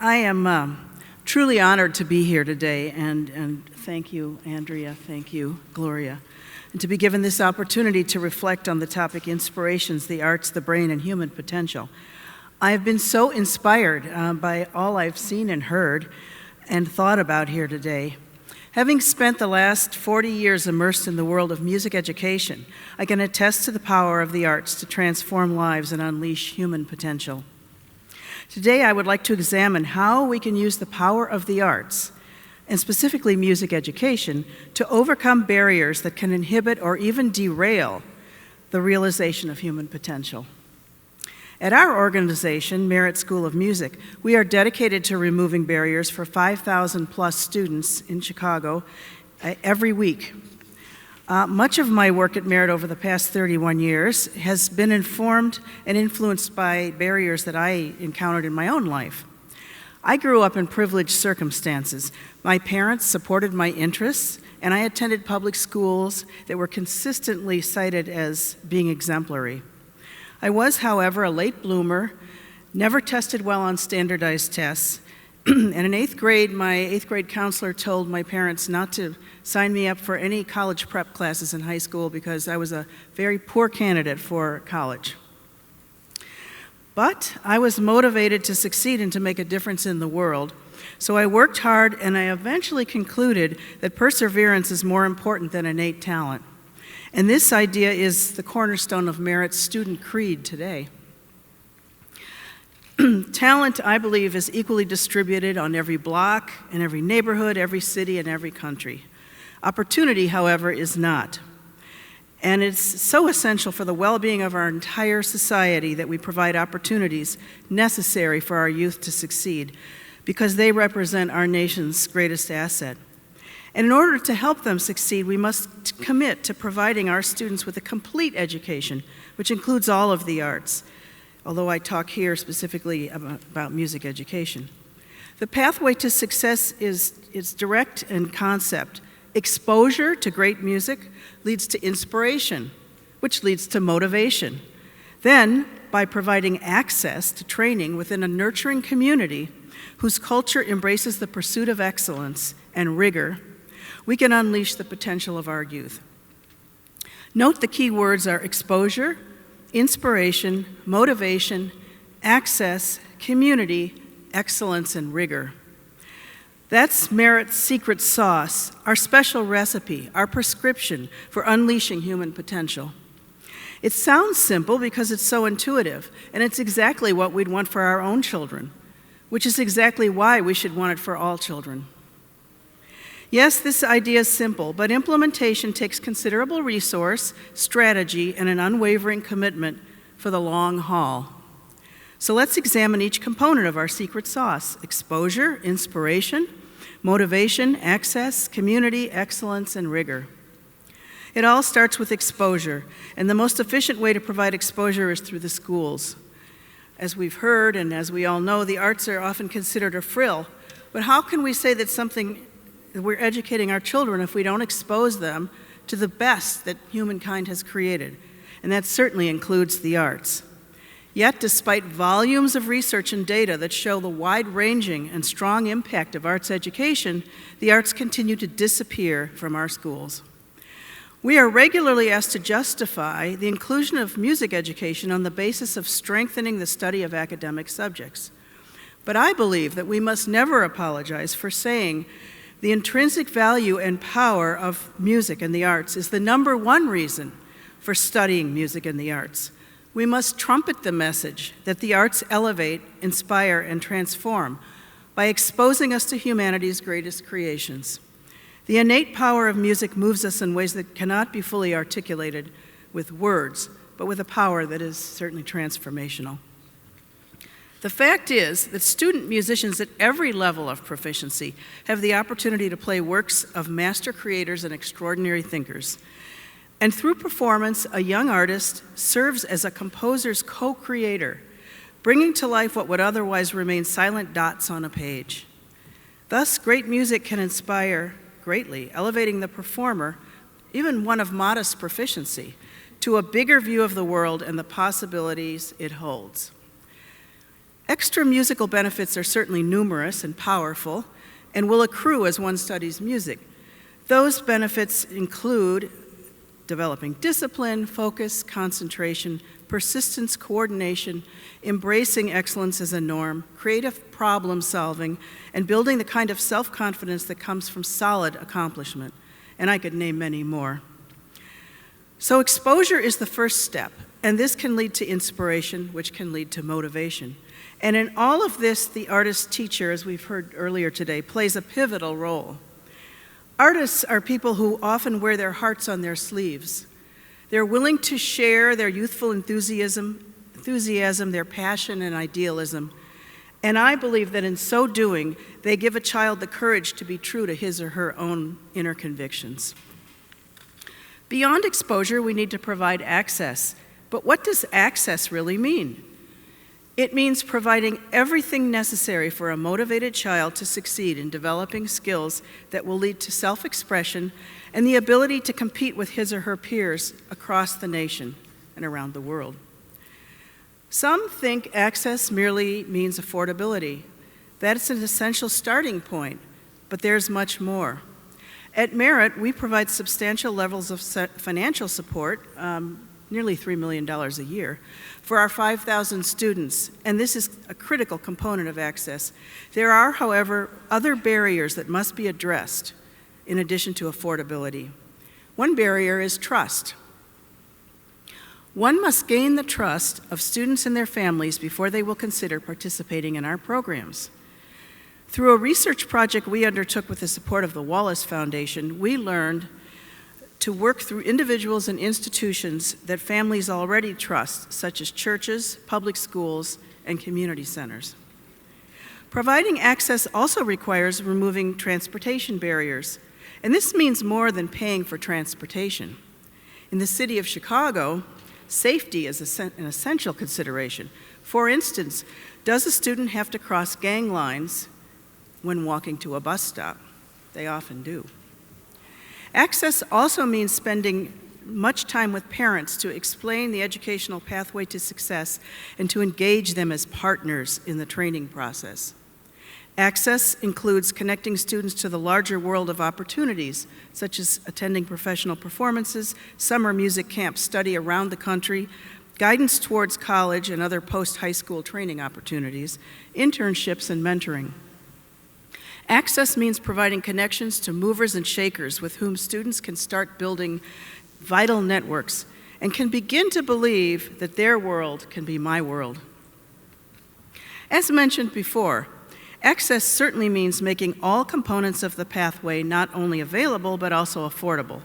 I am truly honored to be here today, and thank you, Andrea, thank you, Gloria, and to be given this opportunity to reflect on the topic Inspirations, the Arts, the Brain, and Human Potential. I have been so inspired by all I've seen and heard and thought about here today. Having spent the last 40 years immersed in the world of music education, I can attest to the power of the arts to transform lives and unleash human potential. Today, I would like to examine how we can use the power of the arts, and specifically music education, to overcome barriers that can inhibit or even derail the realization of human potential. At our organization, Merit School of Music, we are dedicated to removing barriers for 5,000 plus students in Chicago every week. Much of my work at Merit over the past 31 years has been informed and influenced by barriers that I encountered in my own life. I grew up in privileged circumstances. My parents supported my interests, and I attended public schools that were consistently cited as being exemplary. I was, however, a late bloomer, never tested well on standardized tests, and in 8th grade, my 8th grade counselor told my parents not to sign me up for any college prep classes in high school because I was a very poor candidate for college. But I was motivated to succeed and to make a difference in the world, so I worked hard, and I eventually concluded that perseverance is more important than innate talent. And this idea is the cornerstone of Merit's student creed today. Talent, I believe, is equally distributed on every block, in every neighborhood, every city, and every country. Opportunity, however, is not. And it's so essential for the well-being of our entire society that we provide opportunities necessary for our youth to succeed, because they represent our nation's greatest asset. And in order to help them succeed, we must commit to providing our students with a complete education, which includes all of the arts, although I talk here specifically about music education. The pathway to success is direct in concept. Exposure to great music leads to inspiration, which leads to motivation. Then, by providing access to training within a nurturing community whose culture embraces the pursuit of excellence and rigor, we can unleash the potential of our youth. Note the key words are exposure, inspiration, motivation, access, community, excellence, and rigor. That's Merit's secret sauce, our special recipe, our prescription for unleashing human potential. It sounds simple because it's so intuitive, and it's exactly what we'd want for our own children, which is exactly why we should want it for all children. Yes, this idea is simple, but implementation takes considerable resource, strategy, and an unwavering commitment for the long haul. So let's examine each component of our secret sauce: exposure, inspiration, motivation, access, community, excellence, and rigor. It all starts with exposure, and the most efficient way to provide exposure is through the schools. As we've heard, and as we all know, the arts are often considered a frill, but how can we say that we're educating our children if we don't expose them to the best that humankind has created? And that certainly includes the arts. Yet, despite volumes of research and data that show the wide-ranging and strong impact of arts education, the arts continue to disappear from our schools. We are regularly asked to justify the inclusion of music education on the basis of strengthening the study of academic subjects. But I believe that we must never apologize for saying the intrinsic value and power of music and the arts is the number one reason for studying music and the arts. We must trumpet the message that the arts elevate, inspire, and transform by exposing us to humanity's greatest creations. The innate power of music moves us in ways that cannot be fully articulated with words, but with a power that is certainly transformational. The fact is that student musicians at every level of proficiency have the opportunity to play works of master creators and extraordinary thinkers. And through performance, a young artist serves as a composer's co-creator, bringing to life what would otherwise remain silent dots on a page. Thus, great music can inspire greatly, elevating the performer, even one of modest proficiency, to a bigger view of the world and the possibilities it holds. Extra musical benefits are certainly numerous and powerful and will accrue as one studies music. Those benefits include developing discipline, focus, concentration, persistence, coordination, embracing excellence as a norm, creative problem solving, and building the kind of self-confidence that comes from solid accomplishment. And I could name many more. So exposure is the first step, and this can lead to inspiration, which can lead to motivation. And in all of this, the artist-teacher, as we've heard earlier today, plays a pivotal role. Artists are people who often wear their hearts on their sleeves. They're willing to share their youthful enthusiasm, their passion and idealism. And I believe that in so doing, they give a child the courage to be true to his or her own inner convictions. Beyond exposure, we need to provide access. But what does access really mean? It means providing everything necessary for a motivated child to succeed in developing skills that will lead to self-expression and the ability to compete with his or her peers across the nation and around the world. Some think access merely means affordability. That's an essential starting point, but there's much more. At Merit, we provide substantial levels of financial support, nearly $3 million a year, for our 5,000 students, and this is a critical component of access. There are, however, other barriers that must be addressed in addition to affordability. One barrier is trust. One must gain the trust of students and their families before they will consider participating in our programs. Through a research project we undertook with the support of the Wallace Foundation, we learned to work through individuals and institutions that families already trust, such as churches, public schools, and community centers. Providing access also requires removing transportation barriers, and this means more than paying for transportation. In the city of Chicago, safety is an essential consideration. For instance, does a student have to cross gang lines when walking to a bus stop? They often do. Access also means spending much time with parents to explain the educational pathway to success and to engage them as partners in the training process. Access includes connecting students to the larger world of opportunities, such as attending professional performances, summer music camps, study around the country, guidance towards college and other post-high school training opportunities, internships, and mentoring. Access means providing connections to movers and shakers with whom students can start building vital networks and can begin to believe that their world can be my world. As mentioned before, access certainly means making all components of the pathway not only available but also affordable.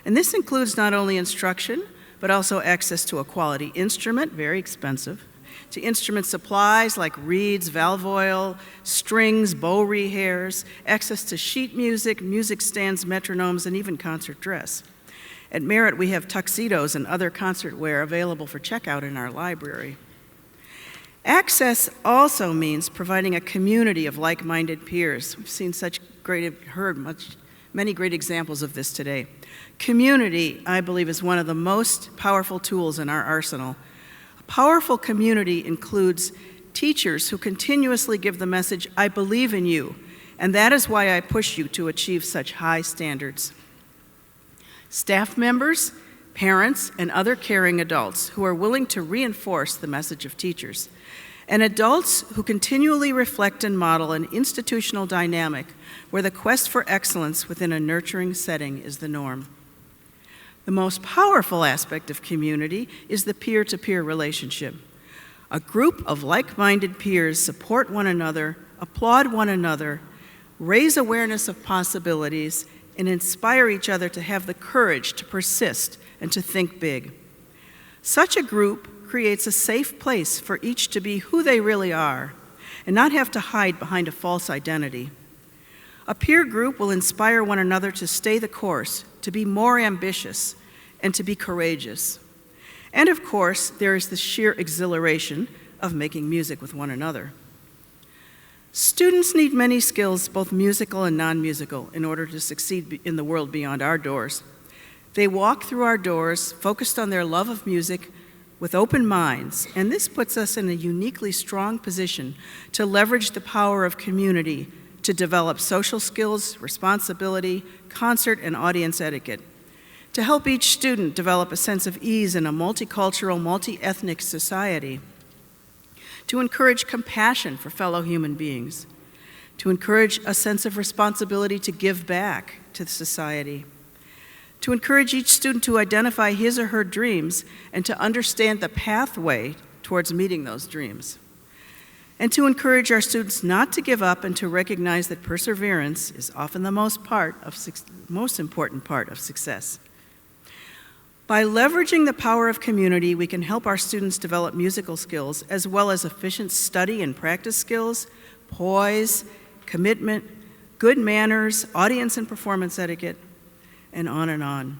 And this includes not only instruction, but also access to a quality instrument, very expensive, to instrument supplies like reeds, valve oil, strings, bow rehairs, access to sheet music, music stands, metronomes, and even concert dress. At Merit, we have tuxedos and other concert wear available for checkout in our library. Access also means providing a community of like-minded peers. We've heard many great examples of this today. Community, I believe, is one of the most powerful tools in our arsenal. Powerful community includes teachers who continuously give the message, I believe in you, and that is why I push you to achieve such high standards. Staff members, parents, and other caring adults who are willing to reinforce the message of teachers, and adults who continually reflect and model an institutional dynamic where the quest for excellence within a nurturing setting is the norm. The most powerful aspect of community is the peer-to-peer relationship. A group of like-minded peers support one another, applaud one another, raise awareness of possibilities, and inspire each other to have the courage to persist and to think big. Such a group creates a safe place for each to be who they really are and not have to hide behind a false identity. A peer group will inspire one another to stay the course, to be more ambitious, and to be courageous. And of course, there is the sheer exhilaration of making music with one another. Students need many skills, both musical and non-musical, in order to succeed in the world beyond our doors. They walk through our doors focused on their love of music with open minds, and this puts us in a uniquely strong position to leverage the power of community to develop social skills, responsibility, concert, and audience etiquette, to help each student develop a sense of ease in a multicultural, multi-ethnic society, to encourage compassion for fellow human beings, to encourage a sense of responsibility to give back to society, to encourage each student to identify his or her dreams and to understand the pathway towards meeting those dreams, and to encourage our students not to give up and to recognize that perseverance is often the most important part of success. By leveraging the power of community, we can help our students develop musical skills as well as efficient study and practice skills, poise, commitment, good manners, audience and performance etiquette, and on and on.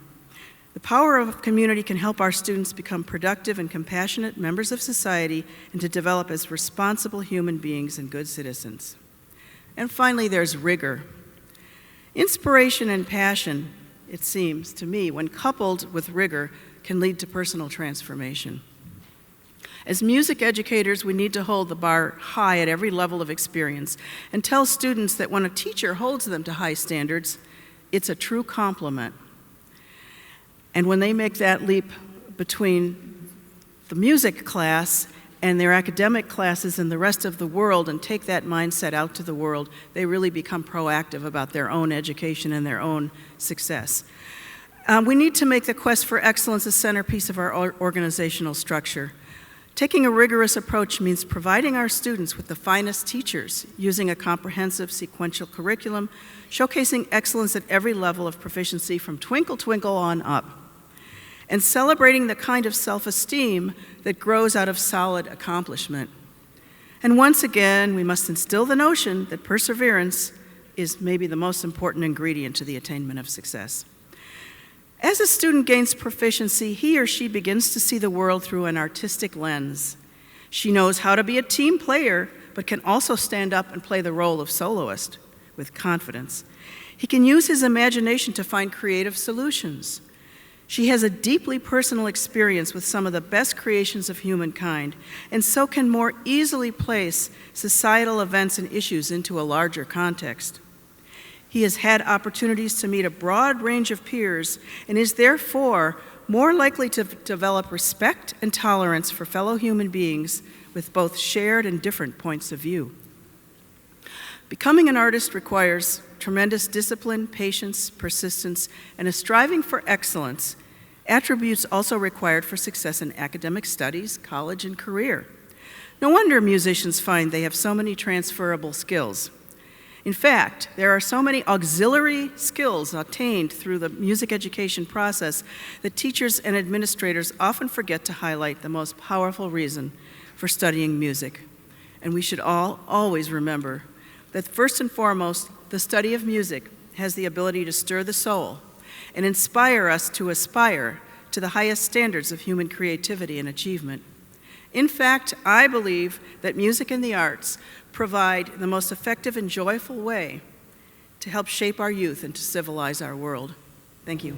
The power of community can help our students become productive and compassionate members of society and to develop as responsible human beings and good citizens. And finally, there's rigor. Inspiration and passion, it seems to me, when coupled with rigor, can lead to personal transformation. As music educators, we need to hold the bar high at every level of experience and tell students that when a teacher holds them to high standards, it's a true compliment. And when they make that leap between the music class and their academic classes and the rest of the world and take that mindset out to the world, they really become proactive about their own education and their own success. We need to make the quest for excellence a centerpiece of our organizational structure. Taking a rigorous approach means providing our students with the finest teachers, using a comprehensive sequential curriculum, showcasing excellence at every level of proficiency from twinkle, twinkle on up, and celebrating the kind of self-esteem that grows out of solid accomplishment. And once again, we must instill the notion that perseverance is maybe the most important ingredient to the attainment of success. As a student gains proficiency, he or she begins to see the world through an artistic lens. She knows how to be a team player, but can also stand up and play the role of soloist with confidence. He can use his imagination to find creative solutions. She has a deeply personal experience with some of the best creations of humankind, and so can more easily place societal events and issues into a larger context. He has had opportunities to meet a broad range of peers and is therefore more likely to develop respect and tolerance for fellow human beings with both shared and different points of view. Becoming an artist requires tremendous discipline, patience, persistence, and a striving for excellence, attributes also required for success in academic studies, college, and career. No wonder musicians find they have so many transferable skills. In fact, there are so many auxiliary skills attained through the music education process that teachers and administrators often forget to highlight the most powerful reason for studying music. And we should all always remember that first and foremost, the study of music has the ability to stir the soul and inspire us to aspire to the highest standards of human creativity and achievement. In fact, I believe that music and the arts provide the most effective and joyful way to help shape our youth and to civilize our world. Thank you.